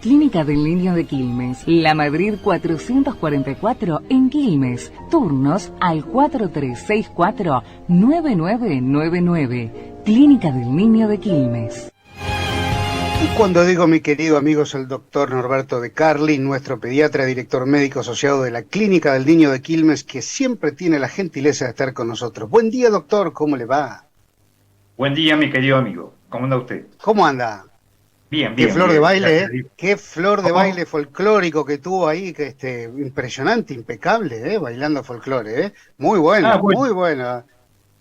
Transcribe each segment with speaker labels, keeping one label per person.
Speaker 1: Clínica del Niño de Quilmes, La Madrid 444 en Quilmes. Turnos al 4364-9999. Clínica del Niño de Quilmes.
Speaker 2: Y cuando digo mi querido amigo es el doctor Norberto De Carli, nuestro pediatra, director médico asociado de la Clínica del Niño de Quilmes, que siempre tiene la gentileza de estar con nosotros. Buen día, doctor, ¿cómo le va?
Speaker 3: Buen día, mi querido amigo. ¿Cómo anda usted?
Speaker 2: ¿Cómo anda?
Speaker 3: Bien,
Speaker 2: Qué
Speaker 3: bien,
Speaker 2: flor de
Speaker 3: bien.
Speaker 2: baile,
Speaker 3: Gracias a
Speaker 2: ¿eh?
Speaker 3: Dios.
Speaker 2: Qué flor de
Speaker 3: ¿Cómo?
Speaker 2: baile folclórico que tuvo ahí, que impresionante, impecable, bailando folclore, Muy
Speaker 3: Ah,
Speaker 2: bueno,
Speaker 3: bueno.
Speaker 2: muy bueno.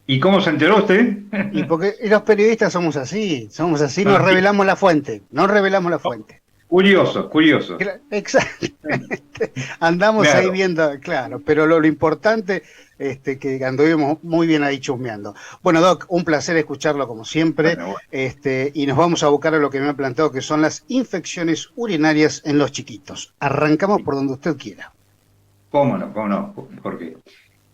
Speaker 3: ¿Y cómo se enteró usted?
Speaker 2: Y porque los periodistas somos así, nos
Speaker 3: Así.
Speaker 2: revelamos la fuente, nos revelamos la fuente.
Speaker 3: Curioso, curioso.
Speaker 2: Exactamente. Andamos ahí
Speaker 3: Claro.
Speaker 2: viendo, claro, pero lo importante, que anduvimos muy bien ahí chusmeando. Bueno, Doc, un placer escucharlo como siempre,
Speaker 3: Bueno,
Speaker 2: y nos vamos a abocar a lo que me ha planteado, que son las infecciones urinarias en los chiquitos. Arrancamos por donde usted quiera.
Speaker 3: cómo no, cómo no. ¿Por qué?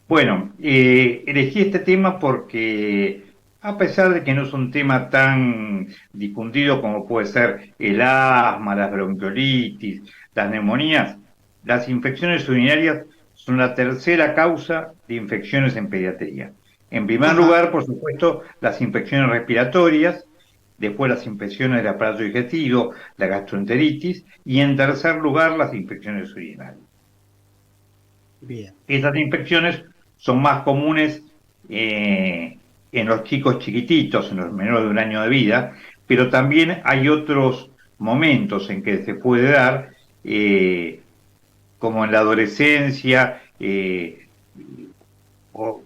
Speaker 3: Bueno, elegí este tema porque, a pesar de que no es un tema tan difundido como puede ser el asma, las bronquiolitis, las neumonías, las infecciones urinarias son la tercera causa de infecciones en pediatría. En primer
Speaker 2: Ajá,
Speaker 3: lugar, por supuesto, las infecciones respiratorias, después las infecciones del aparato digestivo, la gastroenteritis, y en tercer lugar, las infecciones urinarias.
Speaker 2: bien.
Speaker 3: Estas infecciones son más comunes en los chicos chiquititos, en los menores de un año de vida, pero también hay otros momentos en que se puede dar, como en la adolescencia o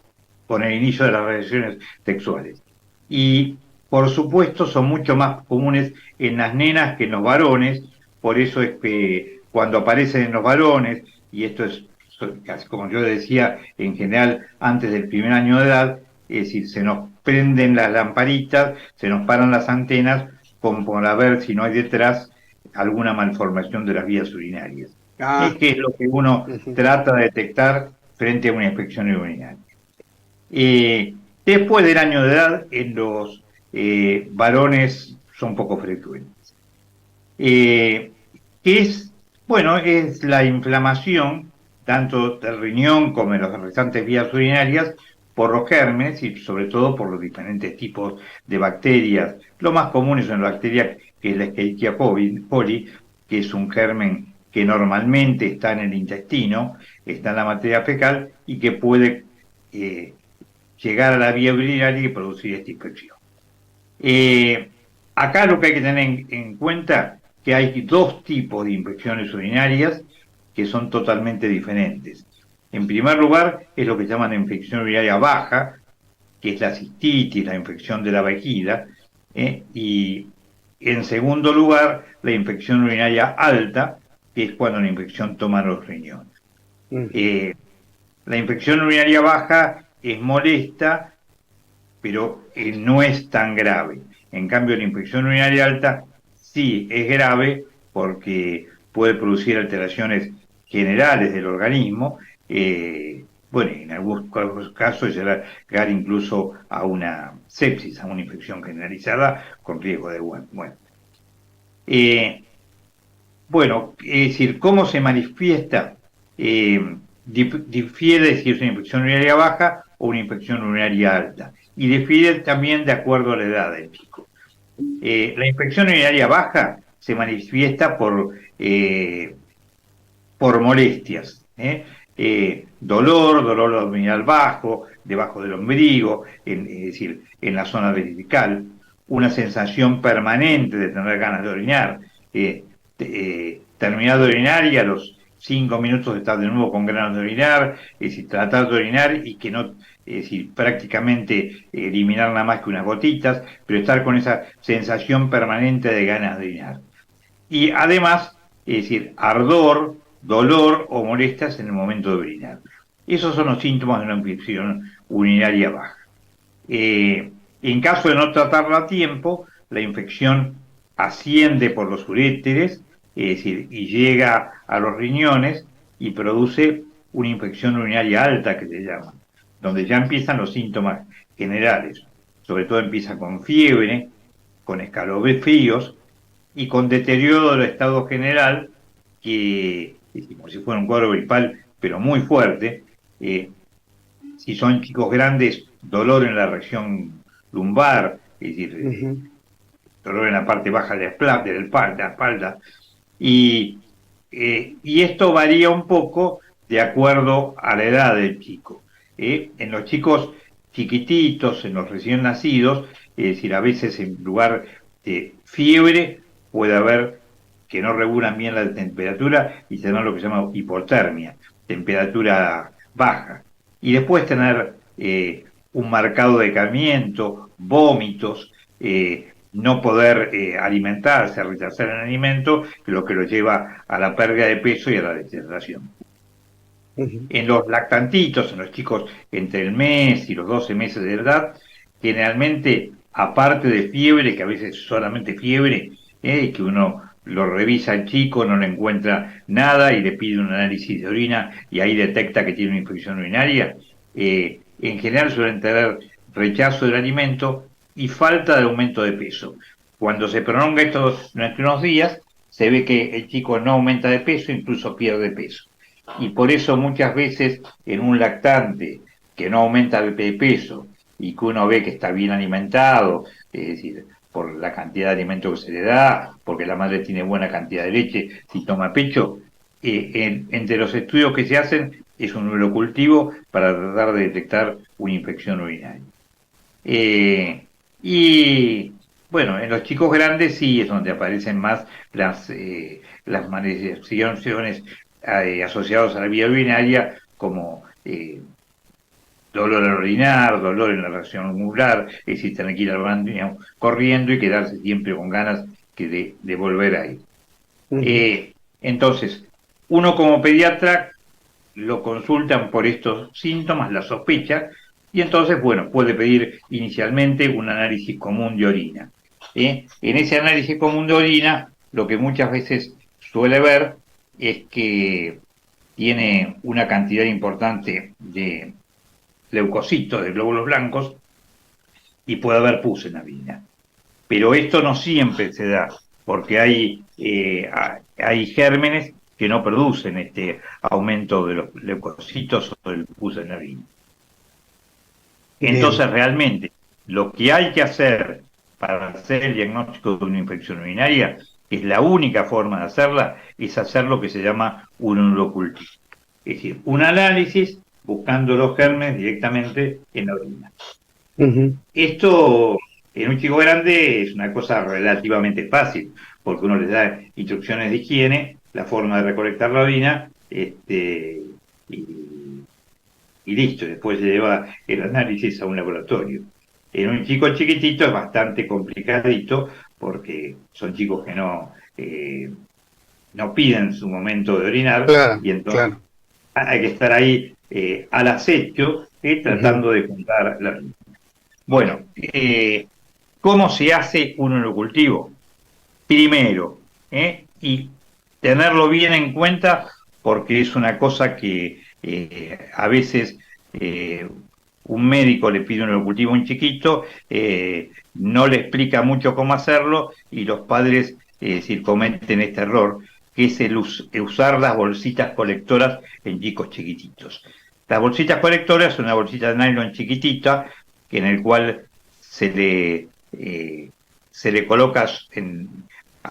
Speaker 3: con el inicio de las relaciones sexuales. Y por supuesto son mucho más comunes en las nenas que en los varones, por eso es que cuando aparecen en los varones, y esto es casi como yo decía, en general antes del primer año de edad, es decir, se nos prenden las lamparitas, se nos paran las antenas, como para ver si no hay detrás alguna malformación de las vías urinarias. Es
Speaker 2: Ah,
Speaker 3: que es lo que uno
Speaker 2: ujú.
Speaker 3: trata de detectar frente a una infección urinaria. Después del año de edad, en los varones son poco frecuentes. Eh, es, bueno, es la inflamación, tanto del riñón como de las restantes vías urinarias, por los gérmenes y sobre todo por los diferentes tipos de bacterias. Lo más común es una bacteria que es la Escherichia coli, que es un germen que normalmente está en el intestino, está en la materia fecal y que puede llegar a la vía urinaria y producir esta infección. Eh, Acá lo que hay que tener en cuenta que hay dos tipos de infecciones urinarias que son totalmente diferentes. En primer lugar, es lo que llaman infección urinaria baja, que es la cistitis, la infección de la vejiga, y en segundo lugar, la infección urinaria alta, que es cuando la infección toma los riñones.
Speaker 2: Ujú.
Speaker 3: Eh, la infección urinaria baja es molesta, pero no es tan grave. En cambio, la infección urinaria alta sí es grave porque puede producir alteraciones generales del organismo, bueno, en algunos casos llegar incluso a una sepsis, a una infección generalizada con riesgo de muerte. Eh, bueno, es decir, ¿cómo se manifiesta? Difiere si es una infección urinaria baja o una infección urinaria alta. Y difiere también de acuerdo a la edad del chico. La infección urinaria baja se manifiesta por molestias, dolor abdominal bajo, debajo del ombligo, es decir, en la zona verical, una sensación permanente de tener ganas de orinar, terminar de orinar y a los 5 minutos estar de nuevo con ganas de orinar, es decir, tratar de orinar y que no, es decir, prácticamente eliminar nada más que unas gotitas, pero estar con esa sensación permanente de ganas de orinar. Y además, es decir, ardor, dolor o molestias en el momento de orinar. Esos son los síntomas de una infección urinaria baja. En caso de no tratarla a tiempo, la infección asciende por los uréteres, es decir, y llega a los riñones y produce una infección urinaria alta que se llama, donde ya empiezan los síntomas generales. Sobre todo empieza con fiebre, con escalofríos, y con deterioro del estado general, que como si fuera un cuadro gripal, pero muy fuerte. Si son chicos grandes, dolor en la región lumbar, es decir, dolor en la parte baja de la espalda. Y esto varía un poco de acuerdo a la edad del chico. En los chicos chiquititos, en los recién nacidos, es decir, a veces en lugar de fiebre puede haber que no regulan bien la temperatura y tener lo que se llama hipotermia, temperatura baja. Y después tener un marcado decaimiento, vómitos, no poder alimentarse, rechazar el alimento, lo que lo lleva a la pérdida de peso y a la deshidratación. En los lactantitos, en los chicos entre el mes y los 12 meses de edad, generalmente, aparte de fiebre, que a veces solamente fiebre, que uno lo revisa al chico, no le encuentra nada y le pide un análisis de orina y ahí detecta que tiene una infección urinaria, en general suelen tener rechazo del alimento y falta de aumento de peso. Cuando se prolonga esto durante unos días, se ve que el chico no aumenta de peso, incluso pierde peso. Y por eso muchas veces en un lactante que no aumenta de peso y que uno ve que está bien alimentado, es decir, por la cantidad de alimento que se le da, porque la madre tiene buena cantidad de leche si toma pecho, entre los estudios que se hacen es un urocultivo para tratar de detectar una infección urinaria. Y bueno, en los chicos grandes sí es donde aparecen más las manifestaciones asociados a la vía urinaria, como dolor al orinar, dolor en la reacción angular, es decir, tener que ir al baño corriendo y quedarse siempre con ganas de volver a ir. Entonces, uno como pediatra lo consultan por estos síntomas, la sospecha, y entonces, bueno, puede pedir inicialmente un análisis común de orina. En ese análisis común de orina, lo que muchas veces suele ver es que tiene una cantidad importante de leucocitos, de glóbulos blancos, y puede haber pus en la orina. Pero esto no siempre se da, porque hay gérmenes que no producen este aumento de los leucocitos o del pus en la orina. Entonces, realmente, lo que hay que hacer para hacer el diagnóstico de una infección urinaria, es la única forma de hacerla, es hacer lo que se llama un urocultivo. Es decir, un análisis buscando los gérmenes directamente en la orina. Esto, en un chico grande, es una cosa relativamente fácil, porque uno les da instrucciones de higiene, la forma de recolectar la orina, y listo, después se lleva el análisis a un laboratorio. En un chico chiquitito es bastante complicadito, porque son chicos que no piden su momento de orinar, y entonces hay que estar ahí al acecho, tratando de juntar la orina. Bueno, ¿cómo se hace un urocultivo? Primero, y tenerlo bien en cuenta, porque es una cosa que a veces un médico le pide un urocultivo a un chiquito, no le explica mucho cómo hacerlo, y los padres cometen este error, que es el usar las bolsitas colectoras en chicos chiquititos. Las bolsitas colectoras son una bolsita de nylon chiquitita, en el cual se le coloca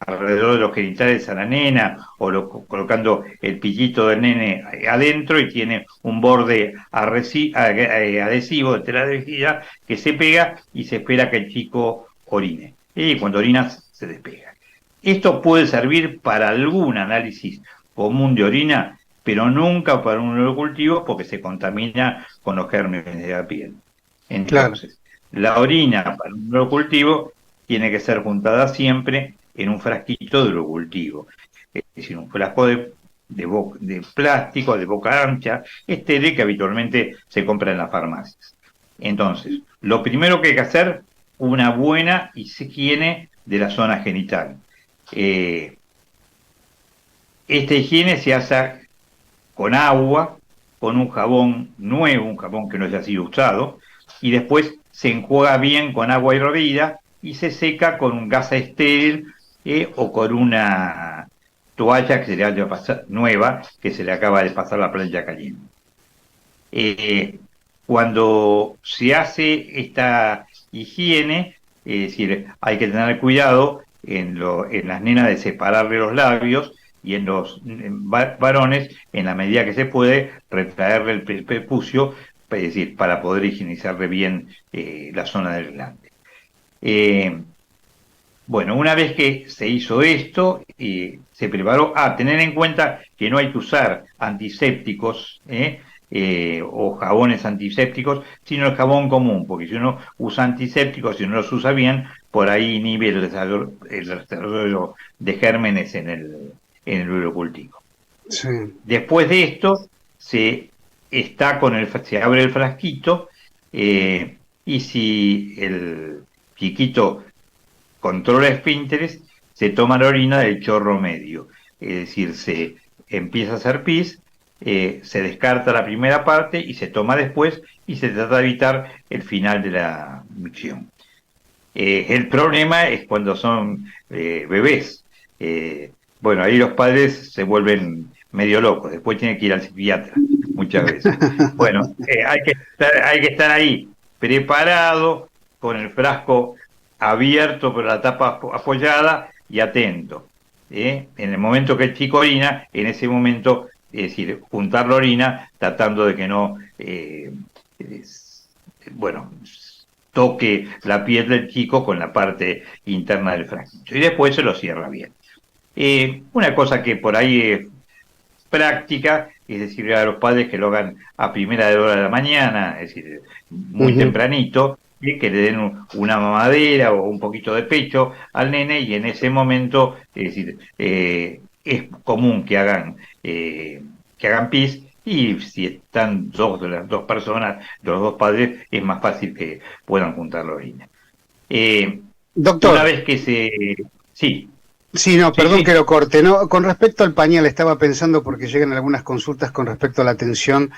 Speaker 3: alrededor de los genitales a la nena, o colocando el pillito del nene adentro, y tiene un borde adhesivo de tela adhesiva que se pega y se espera que el chico orine. Y cuando orina se despega. Esto puede servir para algún análisis común de orina, pero nunca para un urocultivo, porque se contamina con los gérmenes de la piel. Entonces, la orina para un urocultivo tiene que ser juntada siempre en un frasquito de urocultivo, es decir, un frasco de plástico, de boca ancha, estéril, que habitualmente se compra en las farmacias. Entonces, lo primero que hay que hacer, una buena higiene de la zona genital. Esta higiene se hace con agua, con un jabón nuevo, un jabón que no haya sido usado, y después se enjuaga bien con agua hervida y se seca con un gasa estéril, o con una toalla que se le haya pasado, nueva, que se le acaba de pasar la plancha caliente. Cuando se hace esta higiene, es decir, hay que tener cuidado en las nenas de separarle los labios y en los varones, en la medida que se puede, retraerle el prepucio, es decir, para poder higienizarle bien la zona del glande. Bueno, una vez que se hizo esto, se preparó a tener en cuenta que no hay que usar antisépticos o jabones antisépticos, sino el jabón común, porque si uno usa antisépticos, si no los usa bien, por ahí inhibe el desarrollo de gérmenes en el urocultivo.
Speaker 2: Sí.
Speaker 3: Después de esto, se abre el frasquito y si el chiquito controla esfínteres, se toma la orina del chorro medio. Es decir, se empieza a hacer pis, se descarta la primera parte y se toma después y se trata de evitar el final de la micción. El problema es cuando son bebés. Bueno, ahí los padres se vuelven medio locos, después tienen que ir al psiquiatra muchas veces. Bueno, hay que estar ahí preparado, con el frasco abierto pero la tapa apoyada y atento. En el momento que el chico orina, en ese momento, es decir, juntar la orina tratando de que no, bueno, toque la piel del chico con la parte interna del frasco. Y después se lo cierra bien. Una cosa que por ahí es práctica, es decir, a los padres que lo hagan a primera hora de la mañana, es decir, muy tempranito, que le den una mamadera o un poquito de pecho al nene y en ese momento, es decir, es común que hagan pis y si están de las dos personas, de los dos padres, es más fácil que puedan juntar la orina.
Speaker 2: Doctor.
Speaker 3: Una vez que Sí.
Speaker 2: Sí, no,
Speaker 3: Sí,
Speaker 2: perdón
Speaker 3: sí.
Speaker 2: que lo corte. No, con respecto al pañal, estaba pensando porque llegan algunas consultas con respecto a la atención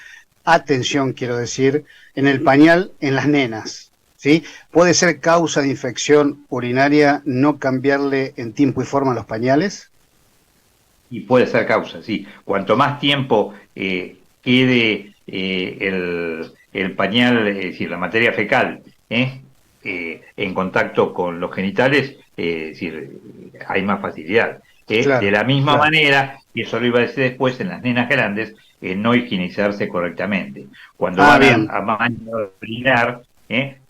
Speaker 2: quiero decir, en el pañal en las nenas, ¿sí? ¿Puede ser causa de infección urinaria no cambiarle en tiempo y forma los pañales?
Speaker 3: Y puede ser causa, sí. Cuanto más tiempo quede el pañal, es decir, la materia fecal, en contacto con los genitales, es decir, hay más facilidad. De
Speaker 2: Claro,
Speaker 3: la misma
Speaker 2: claro.
Speaker 3: manera, y eso lo iba a decir después, en las nenas grandes, no higienizarse correctamente. Cuando
Speaker 2: Ah,
Speaker 3: van
Speaker 2: bien.
Speaker 3: a baño a orinar,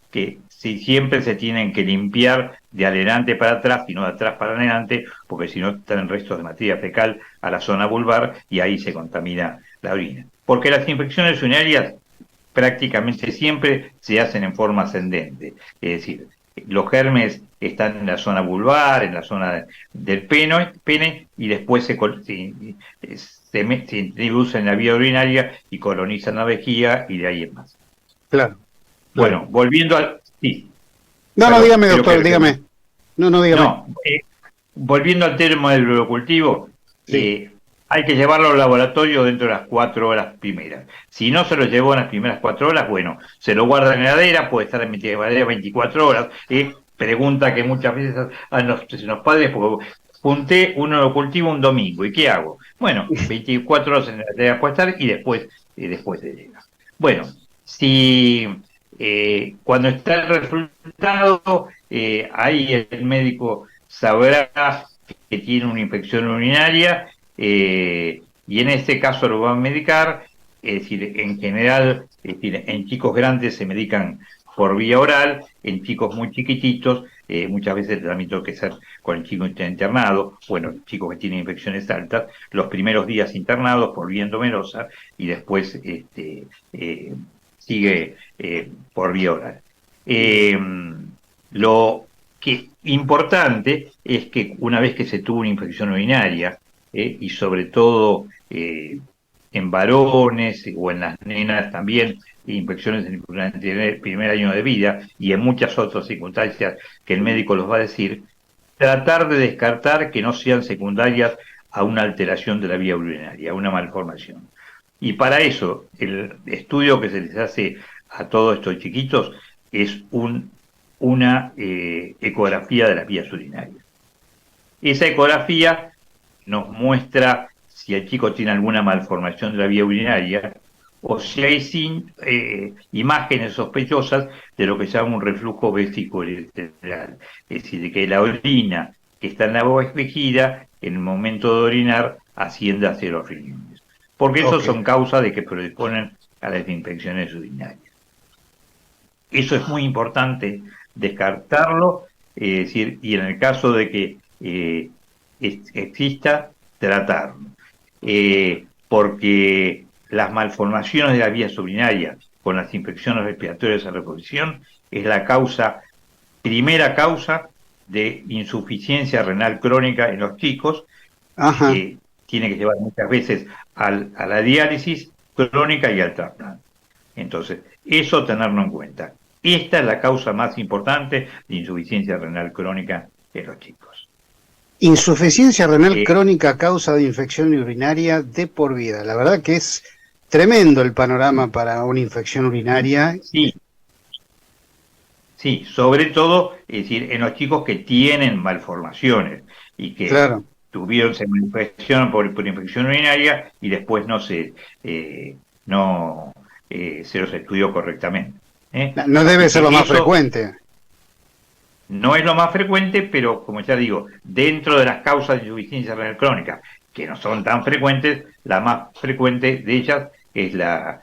Speaker 3: que si siempre se tienen que limpiar de adelante para atrás y no de atrás para adelante, porque si no traen restos de materia fecal a la zona vulvar y ahí se contamina la orina. Porque las infecciones urinarias prácticamente siempre se hacen en forma ascendente, es decir, los gérmenes están en la zona vulvar, en la zona del pene y después se introducen en la vía urinaria y colonizan la vejiga y de ahí en más.
Speaker 2: Claro, claro.
Speaker 3: Bueno, volviendo al... Sí,
Speaker 2: No, no,
Speaker 3: perdón,
Speaker 2: dígame,
Speaker 3: creo
Speaker 2: doctor, dígame. No, dígame.
Speaker 3: No, volviendo al tema del urocultivo,
Speaker 2: Sí.
Speaker 3: hay que llevarlo al laboratorio dentro de las 4 horas primeras. Si no se lo llevó en las primeras 4 horas, bueno, se lo guarda en la heladera, puede estar en la heladera 24 horas. Pregunta que muchas veces a los padres, porque junté un urocultivo un domingo, ¿y qué hago? Bueno, 24 horas en la heladera puede estar y después se llega. Bueno, si cuando está el resultado, ahí el médico sabrá que tiene una infección urinaria y en este caso lo va a medicar, es decir, en general, es decir, en chicos grandes se medican por vía oral, en chicos muy chiquititos, muchas veces el tratamiento que ser con el chico internado, bueno, chicos que tienen infecciones altas, los primeros días internados por vía endovenosa y después sigue por vía oral. Lo que importante es que una vez que se tuvo una infección urinaria, y sobre todo en varones o en las nenas también, infecciones durante el primer año de vida y en muchas otras circunstancias que el médico los va a decir, tratar de descartar que no sean secundarias a una alteración de la vía urinaria, a una malformación. Y para eso, el estudio que se les hace a todos estos chiquitos es una ecografía de las vías urinarias. Esa ecografía nos muestra si el chico tiene alguna malformación de la vía urinaria o si hay imágenes sospechosas de lo que se llama un reflujo vesículo-uretral, es decir, de que la orina que está en la vejiga, en el momento de orinar, asciende hacia los riñones. Porque esos son causas de que predisponen a las infecciones urinarias. Eso es muy importante descartarlo, es decir, y en el caso de que exista, tratarlo. Porque las malformaciones de las vías urinarias con las infecciones respiratorias a repetición es la primera causa de insuficiencia renal crónica en los chicos, que tiene que llevar muchas veces a la diálisis crónica y al trasplante. Entonces, eso tenerlo en cuenta. Esta es la causa más importante de insuficiencia renal crónica en los chicos.
Speaker 2: Insuficiencia renal crónica a causa de infección urinaria de por vida. La verdad que es tremendo el panorama para una infección urinaria.
Speaker 3: Sí, sobre todo, es decir, en los chicos que tienen malformaciones y que tuvieron, se manifestaron por infección urinaria y después no se los estudió correctamente.
Speaker 2: No debe ser lo más frecuente.
Speaker 3: No es lo más frecuente, pero como ya digo, dentro de las causas de insuficiencia renal crónica, que no son tan frecuentes, la más frecuente de ellas es las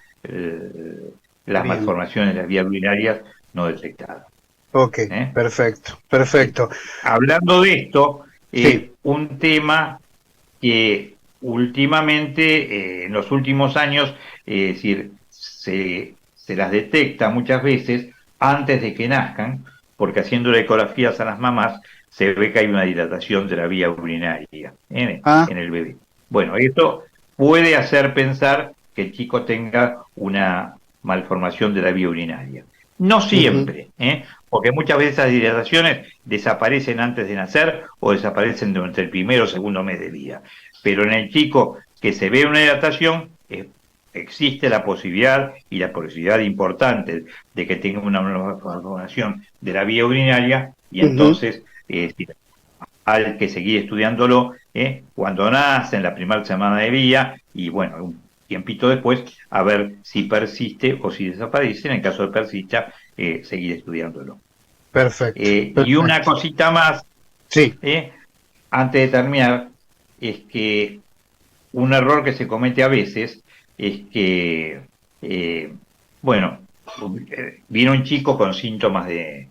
Speaker 3: malformaciones de las vías urinarias no detectadas.
Speaker 2: Ok, perfecto.
Speaker 3: Hablando de esto, un tema que últimamente, en los últimos años, es decir, se las detecta muchas veces antes de que nazcan, porque haciendo ecografías a las mamás se ve que hay una dilatación de la vía urinaria en el bebé. Bueno, esto puede hacer pensar que el chico tenga una malformación de la vía urinaria. No siempre, porque muchas veces las dilataciones desaparecen antes de nacer o desaparecen durante el primero o segundo mes de vida. Pero en el chico que se ve una dilatación, existe la posibilidad y la posibilidad importante de que tenga una malformación de la vía urinaria y entonces hay que seguir estudiándolo cuando nace, en la primera semana de vida y bueno, un tiempito después a ver si persiste o si desaparece. En el caso de persista, seguir estudiándolo.
Speaker 2: Perfecto.
Speaker 3: Y una cosita más, antes de terminar, es que un error que se comete a veces es que, viene un chico con síntomas de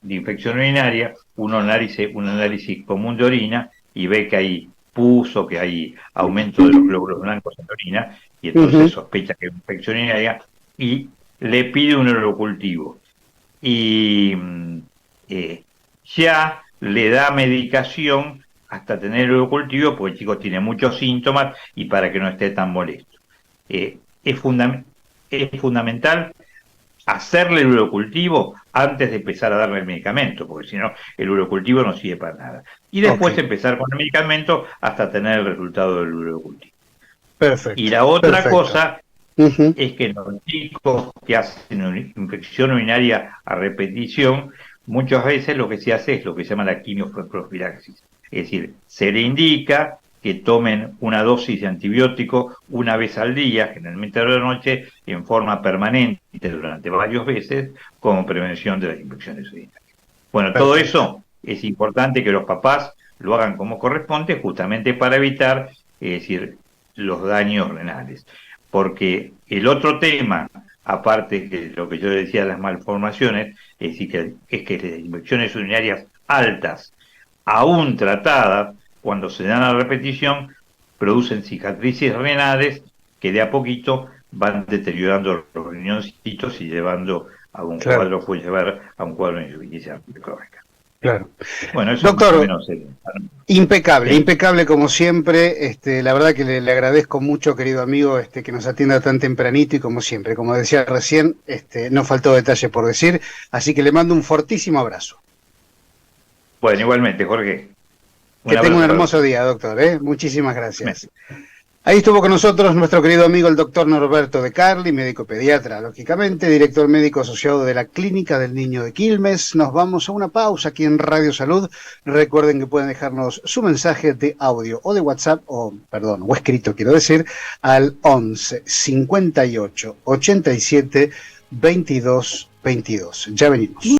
Speaker 3: infección urinaria, un análisis común de orina y ve que hay pus o que hay aumento de los glóbulos blancos en la orina y entonces sospecha que es infección urinaria y le pide un urocultivo. Y ya le da medicación hasta tener el urocultivo porque el chico tiene muchos síntomas y para que no esté tan molesto. Es fundamental hacerle el urocultivo antes de empezar a darle el medicamento, porque si no, el urocultivo no sirve para nada. Y después empezar con el medicamento hasta tener el resultado del urocultivo.
Speaker 2: Perfecto.
Speaker 3: Y la otra cosa es que los chicos que hacen una infección urinaria a repetición, muchas veces lo que se hace es lo que se llama la quimioprofilaxis. Es decir, se le indica que tomen una dosis de antibiótico una vez al día, generalmente a la noche, en forma permanente durante varios meses, como prevención de las infecciones urinarias. Bueno, todo eso es importante que los papás lo hagan como corresponde, justamente para evitar, es decir, los daños renales. Porque el otro tema, aparte de lo que yo decía de las malformaciones, es decir, es que las infecciones urinarias altas, aún tratadas, cuando se dan a repetición, producen cicatrices renales que de a poquito van deteriorando los riñoncitos y llevando a un cuadro, puede llevar a un cuadro de insuficiencia renal crónica.
Speaker 2: Claro.
Speaker 3: Bueno, eso
Speaker 2: doctor,
Speaker 3: más o menos
Speaker 2: impecable, impecable como siempre. La verdad que le agradezco mucho, querido amigo, que nos atienda tan tempranito y como siempre, como decía recién, no faltó detalle por decir, así que le mando un fortísimo abrazo.
Speaker 3: Bueno, igualmente, Jorge.
Speaker 2: Que tenga un hermoso día, doctor. Muchísimas gracias. Ahí estuvo con nosotros nuestro querido amigo el doctor Norberto de Carli, médico pediatra, lógicamente, director médico asociado de la Clínica del Niño de Quilmes. Nos vamos a una pausa aquí en Radio Salud. Recuerden que pueden dejarnos su mensaje de audio o de WhatsApp, o escrito quiero decir, al 11 58 87 22 22. Ya venimos.